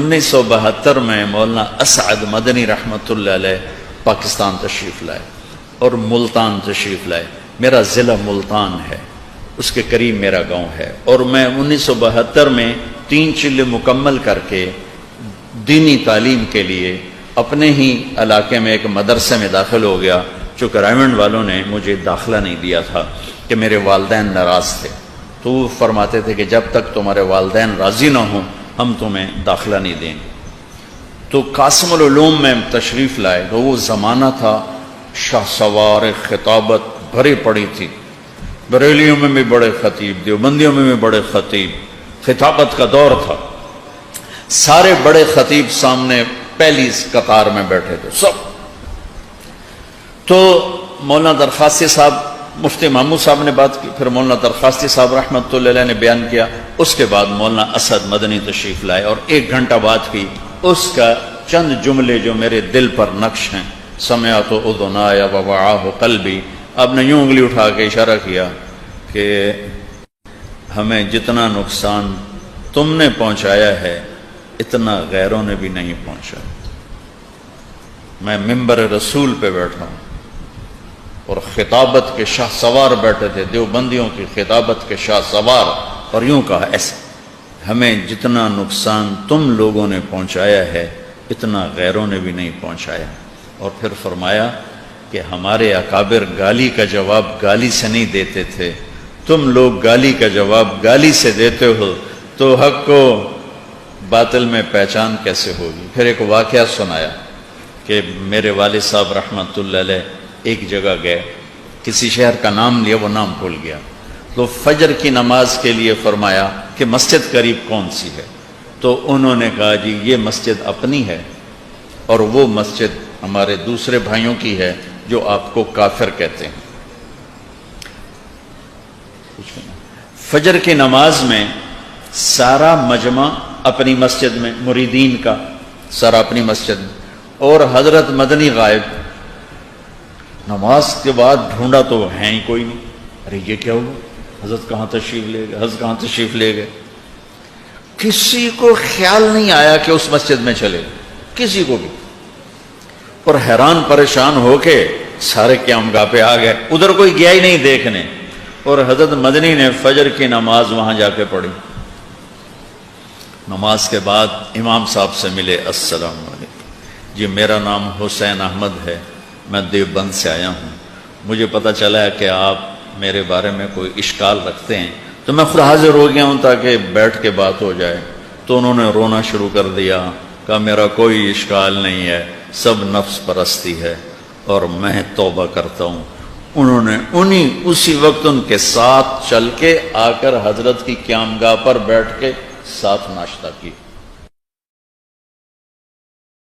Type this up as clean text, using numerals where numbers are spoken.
1972 میں مولانا اسعد مدنی رحمۃ اللہ علیہ پاکستان تشریف لائے اور ملتان تشریف لائے. میرا ضلع ملتان ہے، اس کے قریب میرا گاؤں ہے، اور میں 1972 میں 3 چلے مکمل کر کے دینی تعلیم کے لیے اپنے ہی علاقے میں ایک مدرسے میں داخل ہو گیا. چونکہ رائمنڈ والوں نے مجھے داخلہ نہیں دیا تھا کہ میرے والدین ناراض تھے، تو وہ فرماتے تھے کہ جب تک تمہارے والدین راضی نہ ہوں ہم تمہیں داخلہ نہیں دیں گے. تو قاسم العلوم میں تشریف لائے تو وہ زمانہ تھا شاہ سوار خطابت بھری پڑی تھی. بریلیوں میں بھی بڑے خطیب، دیوبندیوں میں بھی بڑے خطیب، خطابت کا دور تھا. سارے بڑے خطیب سامنے پہلی قطار میں بیٹھے تھے سب. تو مولانا درخواستی صاحب، مفتی محمود صاحب نے بات کی، پھر مولانا درخواستی صاحب رحمۃ اللہ علیہ نے بیان کیا، اس کے بعد مولانا اسد مدنی تشریف لائے اور 1 گھنٹہ بات کی. اس کا چند جملے جو میرے دل پر نقش ہیں، سمعت اذنایا ووعاہ قلبی. آپ نے یوں انگلی اٹھا کے اشارہ کیا کہ ہمیں جتنا نقصان تم نے پہنچایا ہے اتنا غیروں نے بھی نہیں پہنچایا. میں ممبر رسول پہ بیٹھا ہوں اور خطابت کے شاہ سوار بیٹھے تھے، دیوبندیوں کی خطابت کے شاہ سوار، اور یوں کہا ایسا، ہمیں جتنا نقصان تم لوگوں نے پہنچایا ہے اتنا غیروں نے بھی نہیں پہنچایا. اور پھر فرمایا کہ ہمارے اکابر گالی کا جواب گالی سے نہیں دیتے تھے، تم لوگ گالی کا جواب گالی سے دیتے ہو، تو حق کو باطل میں پہچان کیسے ہوگی. پھر ایک واقعہ سنایا کہ میرے والد صاحب رحمۃ اللہ علیہ ایک جگہ گئے، کسی شہر کا نام لیا، وہ نام بھول گیا. تو فجر کی نماز کے لیے فرمایا کہ مسجد قریب کون سی ہے، تو انہوں نے کہا جی یہ مسجد اپنی ہے اور وہ مسجد ہمارے دوسرے بھائیوں کی ہے جو آپ کو کافر کہتے ہیں. فجر کی نماز میں سارا مجمع اپنی مسجد میں، مریدین کا سارا اپنی مسجد میں، اور حضرت مدنی غائب. نماز کے بعد ڈھونڈا تو ہیں ہی کوئی نہیں. ارے یہ کیا ہوا، حضرت کہاں تشریف لے گئے، حضرت کہاں تشریف لے گئے. کسی کو خیال نہیں آیا کہ اس مسجد میں چلے، کسی کو بھی. اور حیران پریشان ہو کے سارے قیام گاہ پہ آ گئے، ادھر کوئی گیا ہی نہیں دیکھنے. اور حضرت مدنی نے فجر کی نماز وہاں جا کے پڑھی. نماز کے بعد امام صاحب سے ملے، السلام علیکم جی، میرا نام حسین احمد ہے، میں دیوبند سے آیا ہوں، مجھے پتہ چلا ہے کہ آپ میرے بارے میں کوئی اشکال رکھتے ہیں، تو میں خود حاضر ہو گیا ہوں تاکہ بیٹھ کے بات ہو جائے. تو انہوں نے رونا شروع کر دیا، کہا میرا کوئی اشکال نہیں ہے، سب نفس پرستی ہے اور میں توبہ کرتا ہوں. انہوں نے اسی وقت ان کے ساتھ چل کے آ کر حضرت کی قیام گاہ پر بیٹھ کے ساتھ ناشتہ کی.